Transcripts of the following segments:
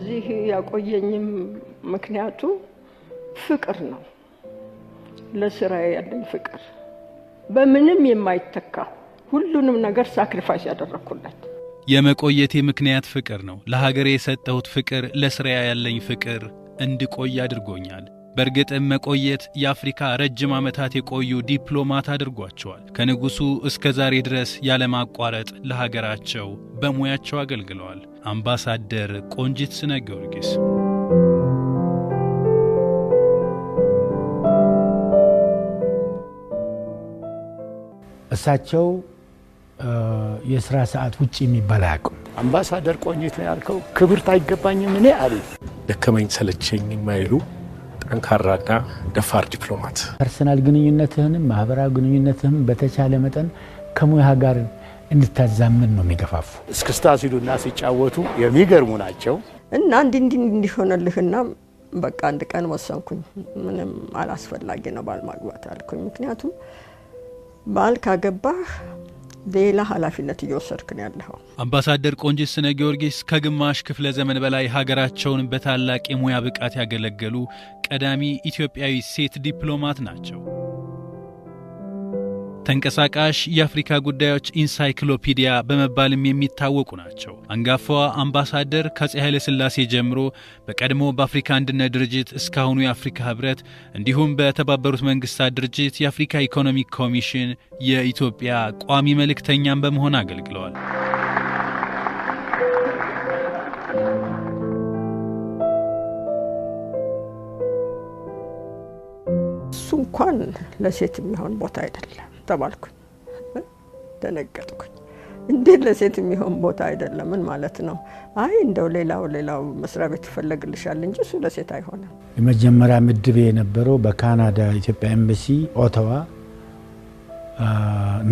እዚህ ያቆየኝም ምክንያቱ ፍቅር ነው። ለስራዬ ያለኝ ፍቅር በምንም የማይተካ ሁሉንም ነገር ሳክሪፋይስ ያደረኩለት። የመቆየቴ ምክንያት ፍቅር ነው። ለሀገሬ የሰጠሁት ፍቅር፣ ለስራዬ ያለኝ ፍቅር እንድቆይ አድርጎኛል። በእርግጥም መቆየት የአፍሪካ ረጅም ዓመታት የቆዩ ዲፕሎማት አድርጓቸዋል። ከንጉሱ እስከ ዛሬ ድረስ ያለማቋረጥ ለሀገራቸው በሙያቸው አገልግለዋል። አምባሳደር ቆንጂት ስነ ጊዮርጊስ እሳቸው የሥራ ሰዓት ውጪ የሚባል አያውቁም። አምባሳደር ቆንጂት ነው ያልከው ክብርት አይገባኝም እኔ አሉ። ደከመኝ ሰለቸኝ የማይሉ ጠንካራና ደፋር ዲፕሎማት። ፐርሰናል ግንኙነትህንም ማህበራዊ ግንኙነትህም በተቻለ መጠን ከሙያ ጋር እንድታዛምን ነው የሚገፋፉ። እስክስታ ሲሉና ሲጫወቱ የሚገርሙ ናቸው። እና እንዲሆነልህና በቃ አንድ ቀን ወሰንኩኝ። ምንም አላስፈላጊ ነው ባል ማግባት አልኩኝ። ምክንያቱም ባል ካገባህ ሌላ ኃላፊነት እየወሰድክ ነው ያለው። አምባሳደር ቆንጂት ስነ ጊዮርጊስ ከግማሽ ክፍለ ዘመን በላይ ሀገራቸውን በታላቅ የሙያ ብቃት ያገለገሉ ቀዳሚ ኢትዮጵያዊ ሴት ዲፕሎማት ናቸው። ተንቀሳቃሽ የአፍሪካ ጉዳዮች ኢንሳይክሎፒዲያ በመባልም የሚታወቁ ናቸው። አንጋፋዋ አምባሳደር ከአፄ ኃይለ ሥላሴ ጀምሮ በቀድሞ በአፍሪካ አንድነት ድርጅት እስካሁኑ የአፍሪካ ህብረት እንዲሁም በተባበሩት መንግስታት ድርጅት የአፍሪካ ኢኮኖሚክ ኮሚሽን የኢትዮጵያ ቋሚ መልእክተኛም በመሆን አገልግለዋል። እሱ እንኳን ለሴት የሚሆን ቦታ አይደለም ተባልኩኝ። ደነገጥኩኝ። እንዴት ለሴት የሚሆን ቦታ አይደለም? ምን ማለት ነው? አይ እንደው ሌላው መስሪያ ቤት ይፈልግልሻል እንጂ እሱ ለሴት አይሆንም። የመጀመሪያ ምድቤ የነበረው በካናዳ ኢትዮጵያ ኤምባሲ ኦታዋ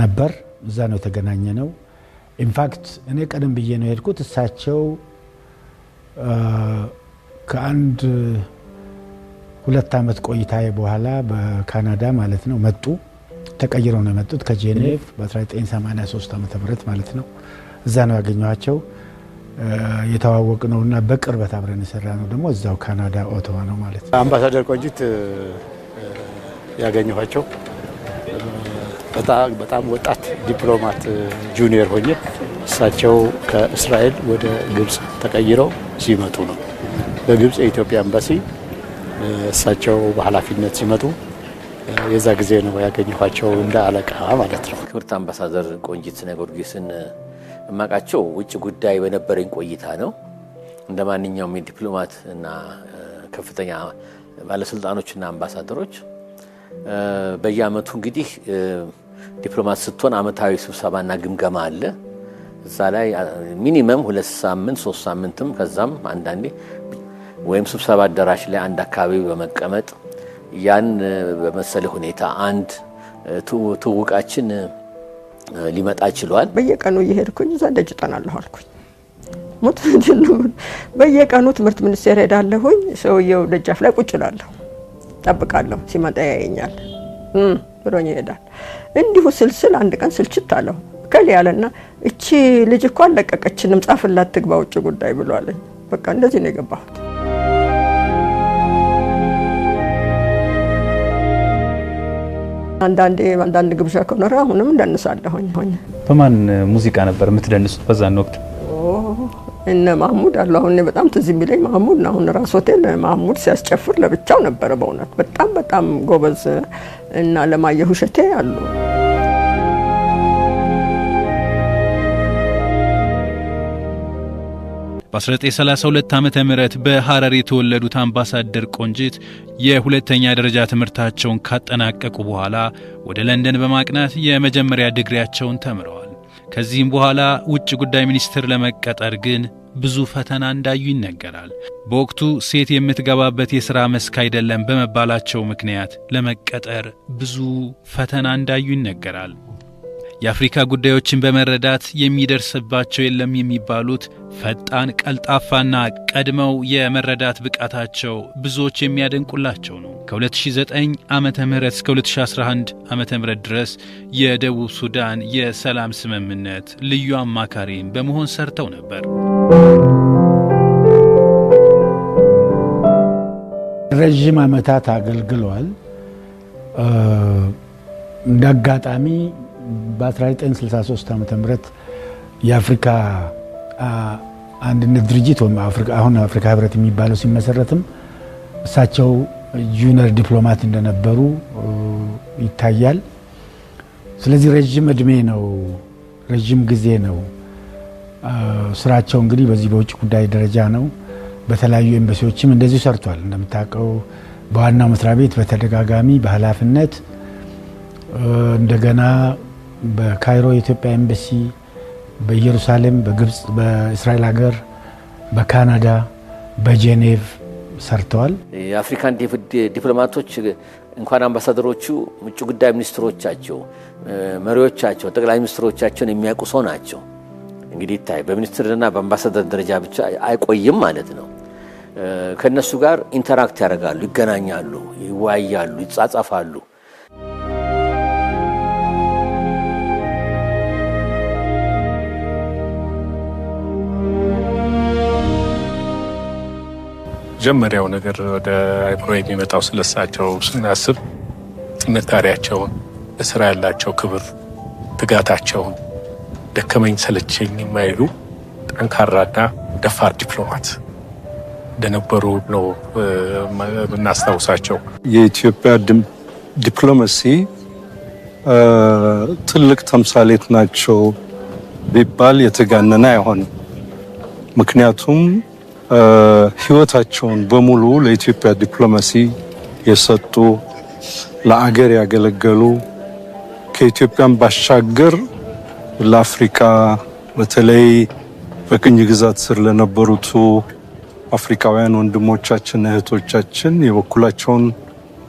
ነበር። እዛ ነው የተገናኘ ነው። ኢንፋክት እኔ ቀደም ብዬ ነው የሄድኩት። እሳቸው ከአንድ 2 ዓመት ቆይታዬ በኋላ በካናዳ ማለት ነው መጡ። ተቀይረው ነው የመጡት ከጄኔቭ በ1983 ዓመተ ምህረት ማለት ነው። እዛ ነው ያገኘኋቸው። የተዋወቅ ነውና በቅርበት አብረን የሰራ ነው ደግሞ እዛው ካናዳ ኦታዋ ነው ማለት ነው። አምባሳደር ቆንጂት ያገኘኋቸው በጣም ወጣት ዲፕሎማት ጁኒየር ሆኜ እሳቸው ከእስራኤል ወደ ግብጽ ተቀይረው ሲመጡ ነው። በግብጽ የኢትዮጵያ ኤምባሲ እሳቸው በኃላፊነት ሲመጡ የዛ ጊዜ ነው ያገኘኋቸው እንደ አለቃ ማለት ነው። ክብርት አምባሳደር ቆንጂት ስነ ጊዮርጊስን እማቃቸው ውጭ ጉዳይ በነበረኝ ቆይታ ነው። እንደ ማንኛውም ዲፕሎማት እና ከፍተኛ ባለስልጣኖችና አምባሳደሮች በየአመቱ እንግዲህ ዲፕሎማት ስትሆን አመታዊ ስብሰባና ግምገማ አለ። እዛ ላይ ሚኒመም 2 ሳምንት 3 ሳምንትም ከዛም አንዳንዴ ወይም ስብሰባ አዳራሽ ላይ አንድ አካባቢ በመቀመጥ ያን በመሰለ ሁኔታ አንድ ትውውቃችን ሊመጣ ይችላል። በየቀኑ እየሄድኩኝ እዛ ደጅ ጠናለሁ አልኩኝ። በየቀኑ ትምህርት ሚኒስቴር ሄዳለሁኝ። ሰውየው ደጃፍ ላይ ቁጭ እላለሁ፣ ጠብቃለሁ። ሲመጣ ያየኛል ብሎኝ ይሄዳል። እንዲሁ ስልስል አንድ ቀን ስልችት አለው። ከሌ ያለና እቺ ልጅ እኮ አለቀቀችንም ጻፍላት ትግባ ውጭ ጉዳይ ብሎ አለኝ። በቃ እንደዚህ ነው የገባሁት። አንዳንድ ግብዣ ከኖረ አሁንም እንደንሳለሁኝ። በማን ሙዚቃ ነበር የምትደንሱት በዛን ወቅት? እነ ማህሙድ አሉ። አሁን በጣም ትዝ የሚለኝ ማህሙድ ነው። አሁን ራስ ሆቴል ማህሙድ ሲያስጨፍር ለብቻው ነበረ። በእውነት በጣም ጎበዝ እና ለማየሁ እሸቴ አሉ። በ1932 ዓመተ ምህረት በሐረር የተወለዱት አምባሳደር ቆንጂት የሁለተኛ ደረጃ ትምህርታቸውን ካጠናቀቁ በኋላ ወደ ለንደን በማቅናት የመጀመሪያ ዲግሪያቸውን ተምረዋል። ከዚህም በኋላ ውጭ ጉዳይ ሚኒስትር ለመቀጠር ግን ብዙ ፈተና እንዳዩ ይነገራል። በወቅቱ ሴት የምትገባበት የሥራ መስክ አይደለም በመባላቸው ምክንያት ለመቀጠር ብዙ ፈተና እንዳዩ ይነገራል። የአፍሪካ ጉዳዮችን በመረዳት የሚደርስባቸው የለም የሚባሉት ፈጣን፣ ቀልጣፋና ቀድመው የመረዳት ብቃታቸው ብዙዎች የሚያደንቁላቸው ነው። ከ2009 ዓመተ ምህረት እስከ 2011 ዓመተ ምህረት ድረስ የደቡብ ሱዳን የሰላም ስምምነት ልዩ አማካሪም በመሆን ሰርተው ነበር። ለረጅም ዓመታት አገልግሏል። እንዳጋጣሚ በ1963 ዓ.ም የአፍሪካ አንድነት ድርጅት ወይም አሁን አፍሪካ ህብረት የሚባለው ሲመሰረትም እሳቸው ጁኒየር ዲፕሎማት እንደነበሩ ይታያል። ስለዚህ ረጅም እድሜ ነው፣ ረጅም ጊዜ ነው። ስራቸው እንግዲህ በዚህ በውጭ ጉዳይ ደረጃ ነው። በተለያዩ ኤምባሲዎችም እንደዚሁ ሰርቷል። እንደምታውቀው በዋናው መስሪያ ቤት በተደጋጋሚ በኃላፊነት እንደገና በካይሮ የኢትዮጵያ ኤምባሲ፣ በኢየሩሳሌም፣ በግብጽ፣ በእስራኤል ሀገር፣ በካናዳ፣ በጄኔቭ ሰርተዋል። የአፍሪካን ዲፕሎማቶች እንኳን አምባሳደሮቹ ውጭ ጉዳይ ሚኒስትሮቻቸው፣ መሪዎቻቸው፣ ጠቅላይ ሚኒስትሮቻቸውን የሚያውቁ ሰው ናቸው። እንግዲህ ታይ በሚኒስትርና በአምባሳደር ደረጃ ብቻ አይቆይም ማለት ነው። ከነሱ ጋር ኢንተራክት ያደርጋሉ፣ ይገናኛሉ፣ ይወያያሉ፣ ይጻጻፋሉ። መጀመሪያው ነገር ወደ አይምሮ የሚመጣው ስለሳቸው ስናስብ ጥንካሬያቸውን፣ ለስራ ያላቸው ክብር፣ ትጋታቸውን፣ ደከመኝ ሰለቸኝ የማይሉ ጠንካራና ደፋር ዲፕሎማት እንደነበሩ ነው የምናስታውሳቸው። የኢትዮጵያ ዲፕሎማሲ ትልቅ ተምሳሌት ናቸው ቢባል የተጋነነ አይሆንም። ምክንያቱም ህይወታቸውን በሙሉ ለኢትዮጵያ ዲፕሎማሲ የሰጡ፣ ለአገር ያገለገሉ፣ ከኢትዮጵያም ባሻገር ለአፍሪካ በተለይ በቅኝ ግዛት ስር ለነበሩት አፍሪካውያን ወንድሞቻችን እህቶቻችን የበኩላቸውን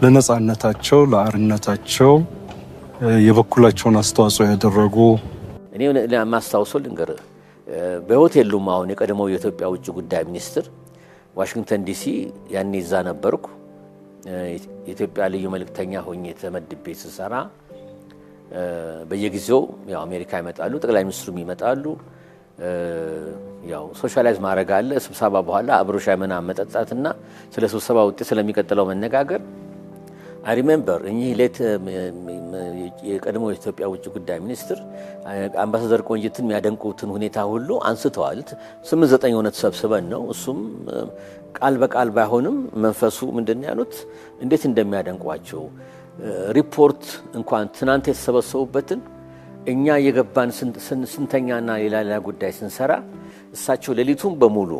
ለነጻነታቸው ለአርነታቸው የበኩላቸውን አስተዋጽኦ ያደረጉ እኔ ለማስታወስ ልንገር በሆቴል የሉም። አሁን የቀድሞው የኢትዮጵያ ውጭ ጉዳይ ሚኒስትር ዋሽንግተን ዲሲ ያኔ እዛ ነበርኩ። የኢትዮጵያ ልዩ መልእክተኛ ሆኜ ተመድቤ ስሰራ በየጊዜው ያው አሜሪካ ይመጣሉ፣ ጠቅላይ ሚኒስትሩም ይመጣሉ። ያው ሶሻላይዝ ማድረግ አለ። ስብሰባ በኋላ አብሮ ሻይ ምናምን መጠጣትና ስለ ስብሰባ ውጤት ስለሚቀጥለው መነጋገር። አይ ሪሜምበር እኚህ የቀድሞ የኢትዮጵያ ውጭ ጉዳይ ሚኒስትር አምባሳደር ቆንጂትን የሚያደንቁትን ሁኔታ ሁሉ አንስተዋል። 8-9 ሆነ ተሰብስበን ነው። እሱም ቃል በቃል ባይሆንም መንፈሱ ምንድነው ያሉት እንዴት እንደሚያደንቋቸው ሪፖርት እንኳን ትናንት የተሰበሰቡበትን እኛ የገባን ስንተኛና ሌላ ጉዳይ ስንሰራ እሳቸው ሌሊቱን በሙሉ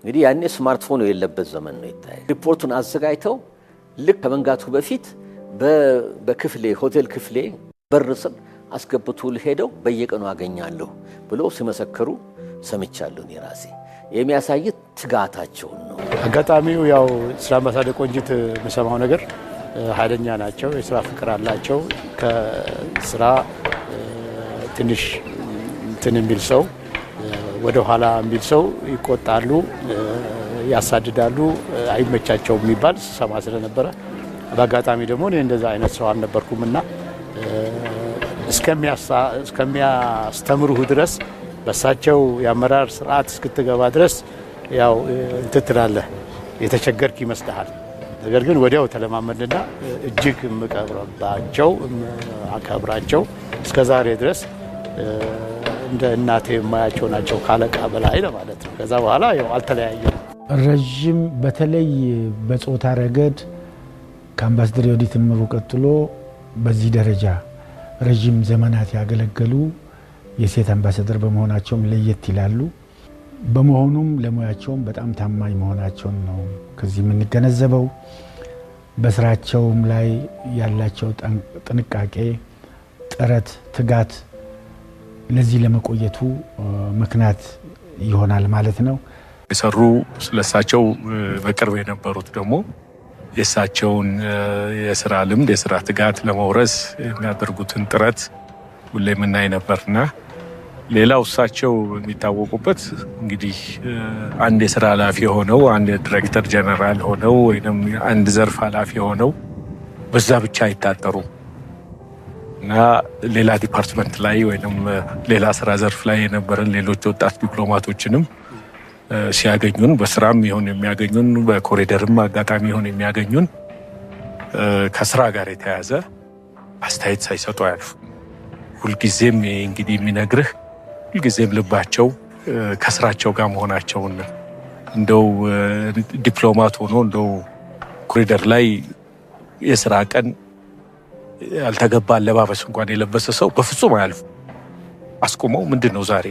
እንግዲህ ያኔ ስማርትፎን የሌለበት ዘመን ነው ይታይ ሪፖርቱን አዘጋጅተው ልክ ከመንጋቱ በፊት በክፍሌ ሆቴል ክፍሌ በር ስር አስገብቶ ሄደው በየቀኑ አገኛለሁ ብሎ ሲመሰክሩ ሰምቻለሁ። ራሴ የሚያሳይ ትጋታቸውን ነው። አጋጣሚው ያው ስለ አምባሳደር ቆንጂት የምሰማው ነገር ኃይለኛ ናቸው፣ የስራ ፍቅር አላቸው። ከስራ ትንሽ እንትን የሚል ሰው ወደ ኋላ የሚል ሰው ይቆጣሉ፣ ያሳድዳሉ፣ አይመቻቸውም የሚባል ሰማ ስለነበረ በአጋጣሚ ደግሞ እኔ እንደዛ አይነት ሰው አልነበርኩምና እስከሚያስተምሩህ ድረስ በሳቸው የአመራር ስርዓት እስክትገባ ድረስ ያው እንትን ትላለህ፣ የተቸገርክ ይመስልሃል። ነገር ግን ወዲያው ተለማመድና እጅግ የምቀርባቸው አከብራቸው እስከዛሬ ድረስ እንደ እናቴ የማያቸው ናቸው፣ ካለቃ በላይ ለማለት ነው። ከዛ በኋላ ያው አልተለያየም። ረጅም በተለይ በጾታ ረገድ ከአምባሳደር የወዲት እምሩ ቀጥሎ በዚህ ደረጃ ረጅም ዘመናት ያገለገሉ የሴት አምባሳደር በመሆናቸውም ለየት ይላሉ። በመሆኑም ለሙያቸውም በጣም ታማኝ መሆናቸውን ነው ከዚህ የምንገነዘበው። በስራቸውም ላይ ያላቸው ጥንቃቄ፣ ጥረት፣ ትጋት ለዚህ ለመቆየቱ ምክንያት ይሆናል ማለት ነው። የሰሩ ስለሳቸው በቅርብ የነበሩት ደግሞ የእሳቸውን የስራ ልምድ የስራ ትጋት ለመውረስ የሚያደርጉትን ጥረት ሁሌ የምናይ ነበርና ሌላው እሳቸው የሚታወቁበት እንግዲህ አንድ የስራ ኃላፊ ሆነው አንድ ዲሬክተር ጀነራል ሆነው ወይም አንድ ዘርፍ ኃላፊ ሆነው በዛ ብቻ አይታጠሩም እና ሌላ ዲፓርትመንት ላይ ወይም ሌላ ስራ ዘርፍ ላይ የነበረን ሌሎች ወጣት ዲፕሎማቶችንም ሲያገኙን በስራም ይሁን የሚያገኙን በኮሪደርም አጋጣሚ ይሁን የሚያገኙን ከስራ ጋር የተያዘ አስተያየት ሳይሰጡ አያልፉ። ሁልጊዜም እንግዲህ የሚነግርህ ሁልጊዜም ልባቸው ከስራቸው ጋር መሆናቸውን እንደው ዲፕሎማት ሆኖ እንደው ኮሪደር ላይ የስራ ቀን ያልተገባ አለባበስ እንኳን የለበሰ ሰው በፍጹም አያልፉ። አስቆመው ምንድነው ዛሬ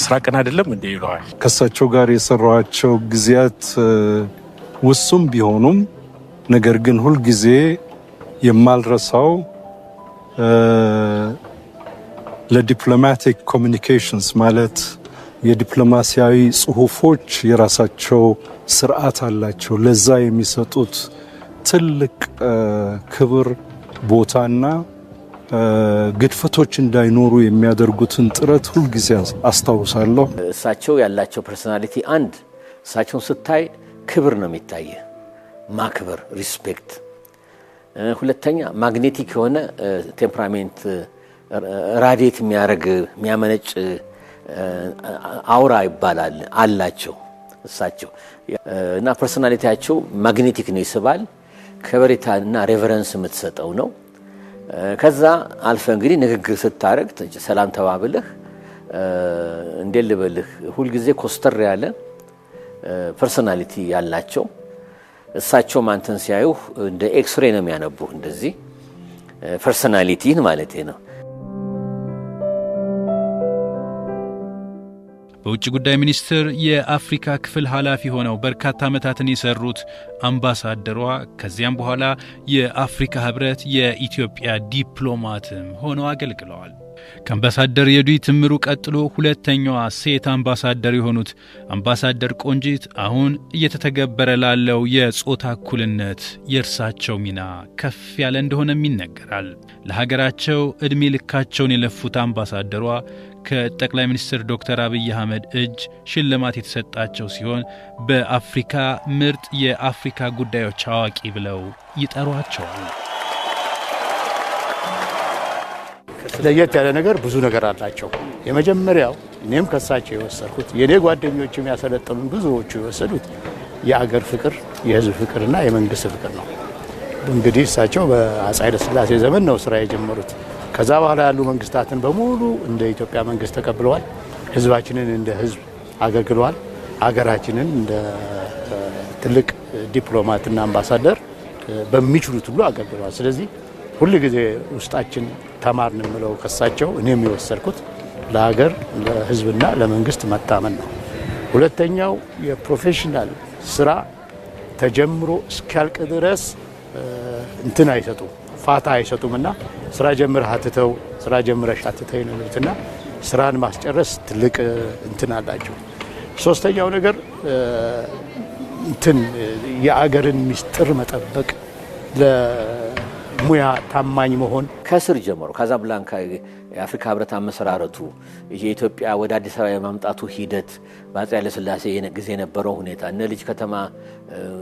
ስራ ቀን አይደለም እንዴ ይለዋል። ከእሳቸው ጋር የሰራኋቸው ጊዜያት ውሱም ቢሆኑም ነገር ግን ሁልጊዜ የማልረሳው ለዲፕሎማቲክ ኮሚኒኬሽንስ ማለት የዲፕሎማሲያዊ ጽሁፎች የራሳቸው ስርዓት አላቸው። ለዛ የሚሰጡት ትልቅ ክብር ቦታና ግድፈቶች እንዳይኖሩ የሚያደርጉትን ጥረት ሁልጊዜ አስታውሳለሁ። እሳቸው ያላቸው ፐርሶናሊቲ አንድ እሳቸውን ስታይ ክብር ነው የሚታየ፣ ማክበር፣ ሪስፔክት። ሁለተኛ ማግኔቲክ የሆነ ቴምፐራሜንት ራዲየት የሚያደርግ የሚያመነጭ አውራ ይባላል አላቸው እሳቸው እና ፐርሶናሊቲያቸው ማግኔቲክ ነው፣ ይስባል። ከበሬታ እና ሬቨረንስ የምትሰጠው ነው። ከዛ አልፈ እንግዲህ ንግግር ስታረግ ሰላም ተባብለህ እንዴት ልበልህ ሁልጊዜ ኮስተር ያለ ፐርሶናሊቲ ያላቸው እሳቸው አንተን ሲያዩ እንደ ኤክስሬ ነው የሚያነቡ እንደዚህ ፐርሶናሊቲን ማለት ነው። በውጭ ጉዳይ ሚኒስቴር የአፍሪካ ክፍል ኃላፊ ሆነው በርካታ ዓመታትን የሰሩት አምባሳደሯ ከዚያም በኋላ የአፍሪካ ህብረት የኢትዮጵያ ዲፕሎማትም ሆነው አገልግለዋል። ከአምባሳደር የዱይ ትምሩ ቀጥሎ ሁለተኛዋ ሴት አምባሳደር የሆኑት አምባሳደር ቆንጂት አሁን እየተተገበረ ላለው የጾታ እኩልነት የእርሳቸው ሚና ከፍ ያለ እንደሆነም ይነገራል። ለሀገራቸው ዕድሜ ልካቸውን የለፉት አምባሳደሯ ከጠቅላይ ሚኒስትር ዶክተር አብይ አህመድ እጅ ሽልማት የተሰጣቸው ሲሆን በአፍሪካ ምርጥ የአፍሪካ ጉዳዮች አዋቂ ብለው ይጠሯቸዋል። ለየት ያለ ነገር ብዙ ነገር አላቸው። የመጀመሪያው እኔም ከሳቸው የወሰድኩት የኔ ጓደኞችም ያሰለጠኑን ብዙዎቹ የወሰዱት የአገር ፍቅር፣ የህዝብ ፍቅርና የመንግስት ፍቅር ነው። እንግዲህ እሳቸው በአፄ ኃይለ ሥላሴ ዘመን ነው ስራ የጀመሩት። ከዛ በኋላ ያሉ መንግስታትን በሙሉ እንደ ኢትዮጵያ መንግስት ተቀብለዋል። ህዝባችንን እንደ ህዝብ አገልግለዋል። አገራችንን እንደ ትልቅ ዲፕሎማትና አምባሳደር በሚችሉት ሁሉ አገልግለዋል። ስለዚህ ሁሉ ጊዜ ውስጣችን ተማርን የምለው ከሳቸው እኔም የወሰድኩት ለሀገር ለህዝብና ለመንግስት መታመን ነው። ሁለተኛው የፕሮፌሽናል ስራ ተጀምሮ እስኪያልቅ ድረስ እንትን አይሰጡም፣ ፋታ አይሰጡምና ስራ ጀምረህ አትተው፣ ስራ ጀምረሽ አትተይ ነው የሚሉትና ስራን ማስጨረስ ትልቅ እንትን አላቸው። ሶስተኛው ነገር እንትን የአገርን ሚስጥር መጠበቅ፣ ለሙያ ታማኝ መሆን ከስር ጀምሮ ካዛብላንካ የአፍሪካ ህብረት አመሰራረቱ የኢትዮጵያ ወደ አዲስ አበባ የማምጣቱ ሂደት በአፄ ኃይለ ሥላሴ ጊዜ የነበረው ሁኔታ እነ ልጅ ከተማ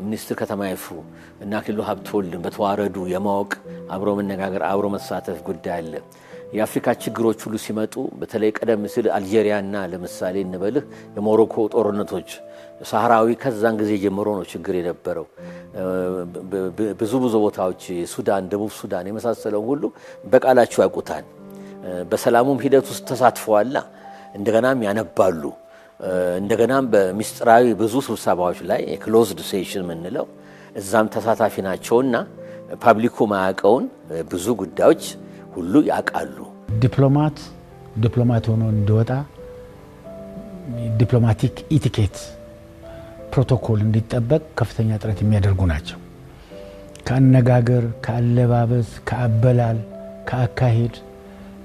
ሚኒስትር ከተማ ይፍሩ እና አክሊሉ ሀብተወልድን በተዋረዱ የማወቅ አብሮ መነጋገር አብሮ መሳተፍ ጉዳይ አለ። የአፍሪካ ችግሮች ሁሉ ሲመጡ በተለይ ቀደም ሲል አልጄሪያና ለምሳሌ እንበልህ የሞሮኮ ጦርነቶች ሳህራዊ ከዛን ጊዜ ጀምሮ ነው ችግር የነበረው። ብዙ ቦታዎች ሱዳን፣ ደቡብ ሱዳን የመሳሰለው ሁሉ በቃላቸው ያውቁታል። በሰላሙም ሂደት ውስጥ ተሳትፈዋል። እንደገናም ያነባሉ። እንደገናም በሚስጥራዊ ብዙ ስብሰባዎች ላይ የክሎዝድ ሴሽን የምንለው እዛም ተሳታፊ ናቸውና ፓብሊኩ ማያውቀውን ብዙ ጉዳዮች ሁሉ ያውቃሉ። ዲፕሎማት ሆኖ እንዲወጣ ዲፕሎማቲክ ኢቲኬት ፕሮቶኮል እንዲጠበቅ ከፍተኛ ጥረት የሚያደርጉ ናቸው። ከአነጋገር፣ ከአለባበስ፣ ከአበላል፣ ከአካሄድ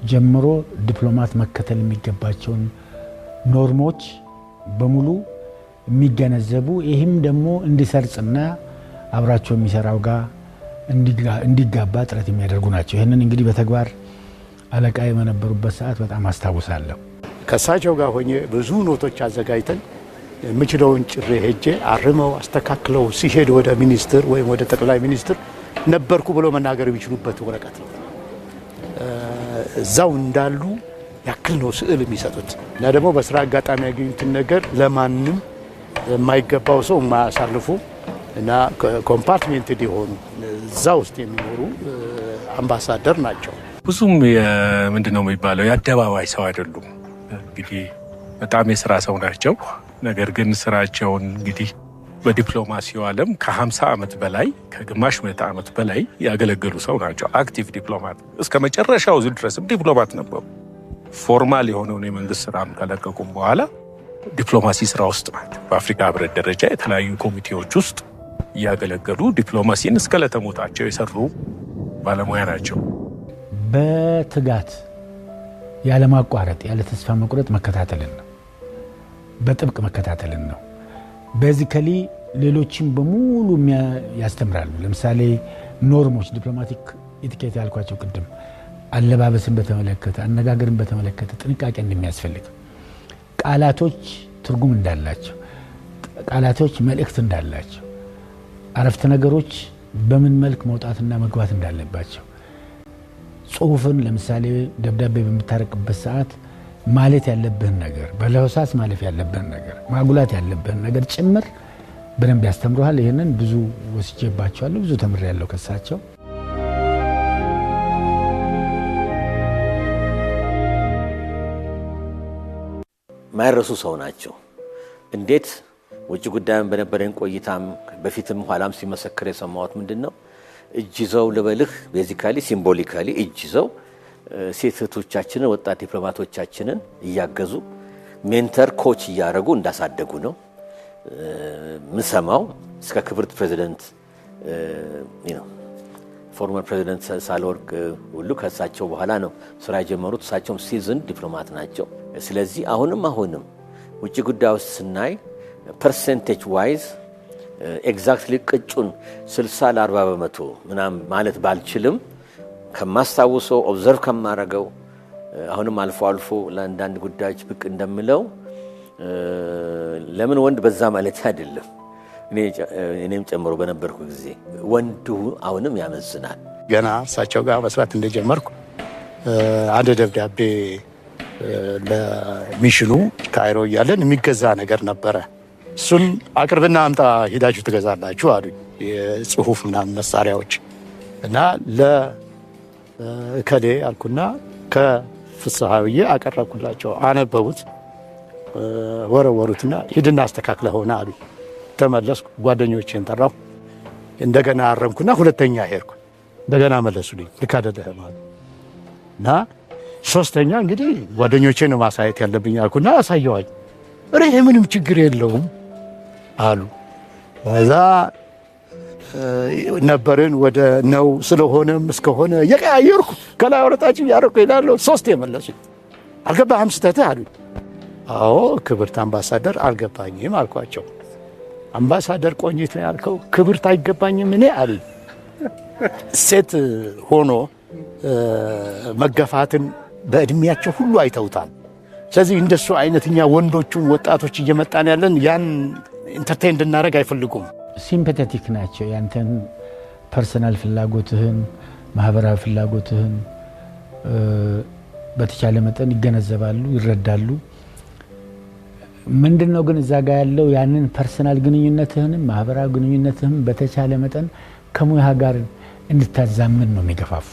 ጀምሮ ዲፕሎማት መከተል የሚገባቸውን ኖርሞች በሙሉ የሚገነዘቡ ይህም ደግሞ እንዲሰርጽና አብራቸው የሚሰራው ጋር እንዲጋባ ጥረት የሚያደርጉ ናቸው። ይህንን እንግዲህ በተግባር አለቃ የመነበሩበት ሰዓት በጣም አስታውሳለሁ። ከሳቸው ጋር ሆኜ ብዙ ኖቶች አዘጋጅተን የምችለውን ጭሬ ሄጄ አርመው አስተካክለው ሲሄድ ወደ ሚኒስትር ወይም ወደ ጠቅላይ ሚኒስትር ነበርኩ ብሎ መናገር የሚችሉበት ወረቀት ነው። እዛው እንዳሉ ያክል ነው ስዕል የሚሰጡት እና ደግሞ በስራ አጋጣሚ ያገኙትን ነገር ለማንም የማይገባው ሰው የማያሳልፉ እና ኮምፓርትሜንትድ የሆኑ እዛ ውስጥ የሚኖሩ አምባሳደር ናቸው። ብዙም ምንድነው የሚባለው የአደባባይ ሰው አይደሉም። እንግዲህ በጣም የስራ ሰው ናቸው። ነገር ግን ስራቸውን እንግዲህ በዲፕሎማሲው ዓለም ከ50 ዓመት በላይ ከግማሽ ምዕተ ዓመት በላይ ያገለገሉ ሰው ናቸው። አክቲቭ ዲፕሎማት እስከ መጨረሻው ድረስም ዲፕሎማት ነበሩ። ፎርማል የሆነውን የመንግስት ስራም ከለቀቁም በኋላ ዲፕሎማሲ ስራ ውስጥ ናቸው። በአፍሪካ ህብረት ደረጃ የተለያዩ ኮሚቴዎች ውስጥ እያገለገሉ ዲፕሎማሲን እስከ ለተሞታቸው የሰሩ ባለሙያ ናቸው። በትጋት ያለማቋረጥ ያለ ተስፋ መቁረጥ መከታተልን ነው፣ በጥብቅ መከታተልን ነው። ቤዚካሊ ሌሎችም በሙሉ ያስተምራሉ። ለምሳሌ ኖርሞች፣ ዲፕሎማቲክ ኢቲኬት ያልኳቸው ቅድም አለባበስን በተመለከተ አነጋገርን በተመለከተ ጥንቃቄ እንደሚያስፈልግ፣ ቃላቶች ትርጉም እንዳላቸው፣ ቃላቶች መልእክት እንዳላቸው፣ አረፍተ ነገሮች በምን መልክ መውጣትና መግባት እንዳለባቸው፣ ጽሁፍን ለምሳሌ ደብዳቤ በምታረቅበት ሰዓት ማለት ያለብህን ነገር በለሆሳስ ማለፍ ያለብህን ነገር ማጉላት ያለብህን ነገር ጭምር በደንብ ያስተምሩሃል። ይህንን ብዙ ወስጄባቸዋለሁ፣ ብዙ ተምሬያለሁ ከሳቸው። ማይረሱ ሰው ናቸው። እንዴት ውጭ ጉዳይን በነበረን ቆይታም በፊትም ኋላም ሲመሰክር የሰማሁት ምንድነው እጅ ይዘው ልበልህ ቤዚካሊ ሲምቦሊካሊ እጅ ይዘው ሴት እህቶቻችንን ወጣት ዲፕሎማቶቻችንን እያገዙ ሜንተር ኮች እያደረጉ እንዳሳደጉ ነው ምሰማው። እስከ ክብርት ፕሬዚደንት ፎርመር ፕሬዚደንት ሳህለወርቅ ሁሉ ከሳቸው በኋላ ነው ስራ የጀመሩት። እሳቸውም ሲዝን ዲፕሎማት ናቸው። ስለዚህ አሁንም ውጭ ጉዳይ ውስጥ ስናይ ፐርሰንቴጅ ዋይዝ ኤግዛክትሊ ቅጩን 60 ለ40 በመቶ ምናምን ማለት ባልችልም ከማስታውሰው ኦብዘርቭ ከማረገው አሁንም አልፎ አልፎ ለአንዳንድ ጉዳዮች ብቅ እንደምለው ለምን ወንድ በዛ ማለት አይደለም። እኔም ጨምሮ በነበርኩ ጊዜ ወንዱ አሁንም ያመዝናል። ገና እሳቸው ጋር መስራት እንደጀመርኩ አንድ ደብዳቤ ለሚሽኑ ካይሮ እያለን የሚገዛ ነገር ነበረ። እሱን አቅርብና አምጣ ሄዳችሁ ትገዛላችሁ አሉኝ። የጽሁፍ ምናምን መሳሪያዎች እና ለከሌ አልኩና ከፍስሐውዬ አቀረብኩላቸው። አነበቡት፣ ወረወሩትና ሂድና አስተካክለ ሆነ አሉ። ተመለስኩ፣ ጓደኞቼን ጠራሁ፣ እንደገና አረምኩና ሁለተኛ ሄድኩ። እንደገና መለሱልኝ፣ ልክ አይደለህም አሉ እና ሶስተኛ እንግዲህ ጓደኞቼን ማሳየት ያለብኝ አልኩና አሳየዋኝ። ይሄ ምንም ችግር የለውም አሉ። ከዛ ነበርን ወደ ነው ስለሆነም እስከሆነ የቀያየርኩ ከላይ ወረታች ያረኩ ይላል። ሶስት የመለሱኝ። አልገባህም ስተትህ አሉኝ። አዎ ክብርት አምባሳደር አልገባኝም አልኳቸው። አምባሳደር ቆንጂት ነው ያልከው፣ ክብርት አይገባኝም እኔ አሉኝ። ሴት ሆኖ መገፋትን በእድሜያቸው ሁሉ አይተውታል። ስለዚህ እንደሱ አይነትኛ ወንዶቹን ወጣቶች እየመጣን ያለን ያን ኢንተርቴን እንድናደርግ አይፈልጉም። ሲምፓቴቲክ ናቸው። ያንተን ፐርሰናል ፍላጎትህን፣ ማህበራዊ ፍላጎትህን በተቻለ መጠን ይገነዘባሉ፣ ይረዳሉ። ምንድነው ግን እዛ ጋር ያለው ያንን ፐርሰናል ግንኙነትህንም ማህበራዊ ግንኙነትህም በተቻለ መጠን ከሙያ ጋር እንድታዛምን ነው የሚገፋፉ።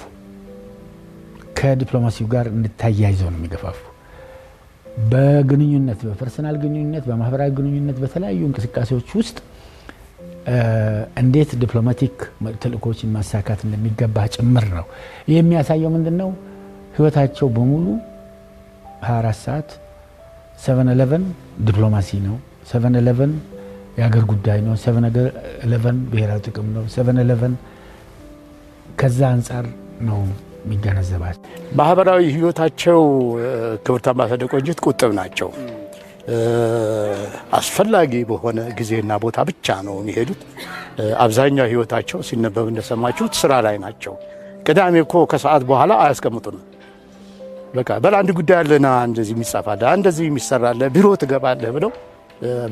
ከዲፕሎማሲው ጋር እንድታያይዘው ነው የሚገፋፉ። በግንኙነት በፐርሰናል ግንኙነት በማህበራዊ ግንኙነት በተለያዩ እንቅስቃሴዎች ውስጥ እንዴት ዲፕሎማቲክ ተልእኮችን ማሳካት እንደሚገባ ጭምር ነው። ይህ የሚያሳየው ምንድነው ህይወታቸው በሙሉ 24 ሰዓት 7-11 ዲፕሎማሲ ነው። 7-11 የሀገር ጉዳይ ነው። 7-11 ብሔራዊ ጥቅም ነው። 7-11 ከዛ አንጻር ነው የሚገነዘባል። ማህበራዊ ህይወታቸው ክብርት አምባሳደር ቆንጂት ቁጥብ ናቸው። አስፈላጊ በሆነ ጊዜና ቦታ ብቻ ነው የሚሄዱት። አብዛኛው ህይወታቸው ሲነበብ እንደሰማችሁት ስራ ላይ ናቸው። ቅዳሜ እኮ ከሰዓት በኋላ አያስቀምጡንም። በቃ በላ አንድ ጉዳይ አለና እንደዚህ የሚጻፋለ እንደዚህ የሚሰራለ ቢሮ ትገባለህ ብለው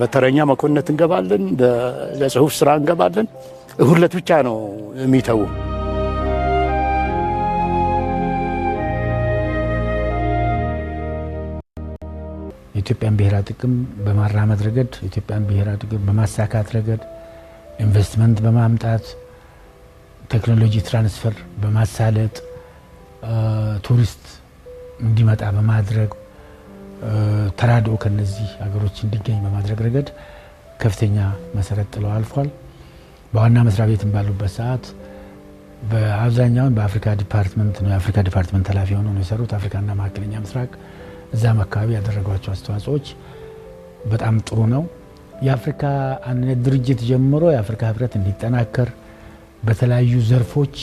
በተረኛ መኮንነት እንገባለን፣ ለጽሁፍ ስራ እንገባለን። እሁለት ብቻ ነው የሚተው። የኢትዮጵያን ብሔራዊ ጥቅም በማራመድ ረገድ፣ የኢትዮጵያን ብሔራዊ ጥቅም በማሳካት ረገድ ኢንቨስትመንት በማምጣት ቴክኖሎጂ ትራንስፈር በማሳለጥ ቱሪስት እንዲመጣ በማድረግ ተራድኦ ከነዚህ ሀገሮች እንዲገኝ በማድረግ ረገድ ከፍተኛ መሰረት ጥለው አልፏል። በዋና መስሪያ ቤትም ባሉበት ሰዓት በአብዛኛውን በአፍሪካ ዲፓርትመንት ነው የአፍሪካ ዲፓርትመንት ኃላፊ ሆነው ነው የሰሩት። አፍሪካና መካከለኛ ምስራቅ እዛም አካባቢ ያደረጓቸው አስተዋጽኦች በጣም ጥሩ ነው። የአፍሪካ አንድነት ድርጅት ጀምሮ የአፍሪካ ህብረት እንዲጠናከር በተለያዩ ዘርፎች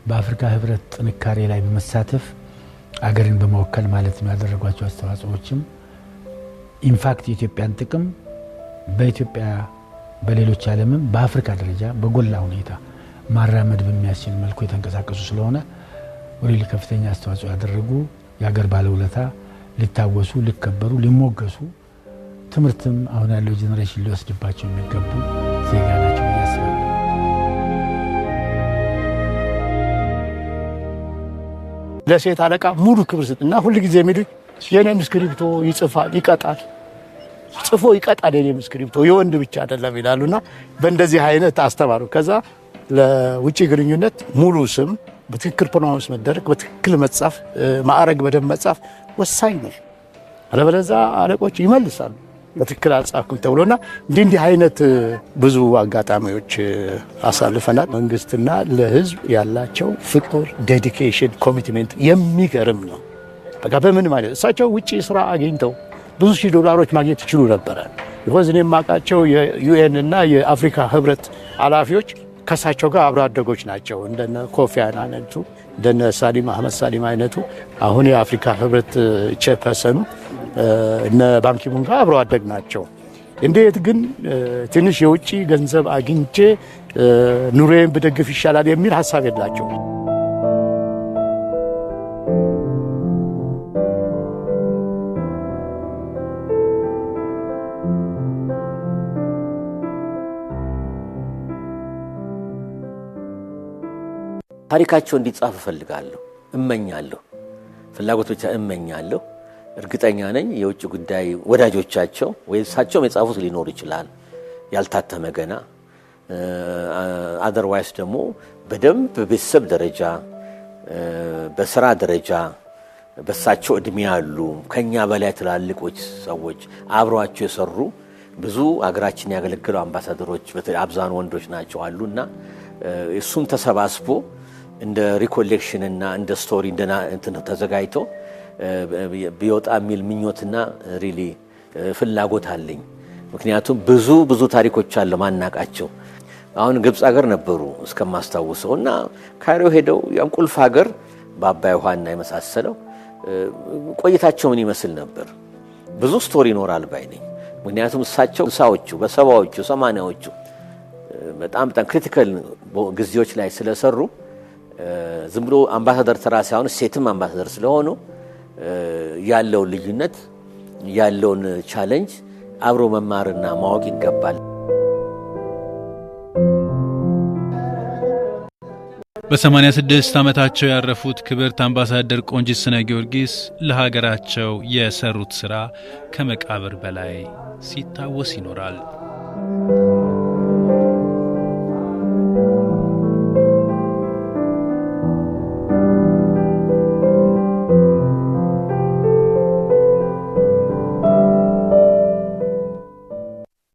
በአፍሪካ ህብረት ጥንካሬ ላይ በመሳተፍ አገርን በመወከል ማለት ነው ያደረጓቸው አስተዋጽኦችም ኢንፋክት የኢትዮጵያን ጥቅም በኢትዮጵያ በሌሎች ዓለምም በአፍሪካ ደረጃ በጎላ ሁኔታ ማራመድ በሚያስችል መልኩ የተንቀሳቀሱ ስለሆነ ወሪሊ ከፍተኛ አስተዋጽኦ ያደረጉ የሀገር ባለውለታ ሊታወሱ፣ ሊከበሩ፣ ሊሞገሱ ትምህርትም አሁን ያለው ጄኔሬሽን ሊወስድባቸው የሚገቡ ዜጋ ናቸው ያስባሉ። ለሴት አለቃ ሙሉ ክብር ስጥና ሁሉ ጊዜ የሚሉኝ የኔም ስክሪፕቶ ይጽፋል፣ ይቀጣል፣ ጽፎ ይቀጣል፣ የኔም ስክሪፕቶ የወንድ ብቻ አይደለም ይላሉና በእንደዚህ አይነት አስተማሩ። ከዛ ለውጭ ግንኙነት ሙሉ ስም በትክክል ፕሮናውንስ መደረግ፣ በትክክል መጻፍ፣ ማዕረግ በደንብ መጻፍ ወሳኝ ነው። አለበለዚያ አለቆች ይመልሳሉ በትክክል አልጻፍኩም ተብሎና እንዲህ አይነት ብዙ አጋጣሚዎች አሳልፈናል። መንግስትና ለህዝብ ያላቸው ፍቅር፣ ዴዲኬሽን፣ ኮሚትመንት የሚገርም ነው። በቃ በምን ማለት እሳቸው ውጪ ስራ አግኝተው ብዙ ሺህ ዶላሮች ማግኘት ይችሉ ነበረ። ይሆን እኔ የማውቃቸው የዩኤን እና የአፍሪካ ህብረት ኃላፊዎች ከሳቸው ጋር አብሮ አደጎች ናቸው። እንደነ ኮፊ አናን አይነቱ፣ እንደነ ሳሊም አህመድ ሳሊም አይነቱ አሁን የአፍሪካ ህብረት ቼርፐርሰኑ እነ ባንኪሙን ጋር አብሮ አደግ ናቸው። እንዴት ግን ትንሽ የውጪ ገንዘብ አግኝቼ ኑሮዬን ብደግፍ ይሻላል የሚል ሀሳብ የላቸው። ታሪካቸው እንዲጻፍ እፈልጋለሁ፣ እመኛለሁ። ፍላጎቶች እመኛለሁ። እርግጠኛ ነኝ የውጭ ጉዳይ ወዳጆቻቸው ወይ እሳቸውም የጻፉት ሊኖር ይችላል ያልታተመ ገና። አዘርዋይስ ደግሞ በደንብ በቤተሰብ ደረጃ በስራ ደረጃ በሳቸው እድሜ ያሉ ከኛ በላይ ትላልቆች ሰዎች አብሯቸው የሰሩ ብዙ አገራችን ያገለግሉ አምባሳደሮች በአብዛኛው ወንዶች ናቸው አሉና እሱም ተሰባስቦ እንደ ሪኮሌክሽን እና እንደ ስቶሪ እንደ ተዘጋጅቶ ቢወጣ የሚል ምኞትና ሪሊ ፍላጎት አለኝ። ምክንያቱም ብዙ ታሪኮች አለ ማናቃቸው። አሁን ግብጽ ሀገር ነበሩ እስከማስታውሰውና ካይሮ ሄደው የቁልፍ ሀገር በአባይ ውሃና የመሳሰለው ቆይታቸው ምን ይመስል ነበር? ብዙ ስቶሪ ይኖራል ባይ ነኝ። ምክንያቱም እሳቸው በሰባዎቹ 80ዎቹ በጣም ክሪቲካል ጊዜዎች ላይ ስለሰሩ ዝም ብሎ አምባሳደር ተራ ሳይሆን ሴትም አምባሳደር ስለሆኑ ያለው ልዩነት ያለውን ቻሌንጅ አብሮ መማርና ማወቅ ይገባል። በ86 ዓመታቸው ያረፉት ክብርት አምባሳደር ቆንጂት ስነ ጊዮርጊስ ለሀገራቸው የሰሩት ሥራ ከመቃብር በላይ ሲታወስ ይኖራል።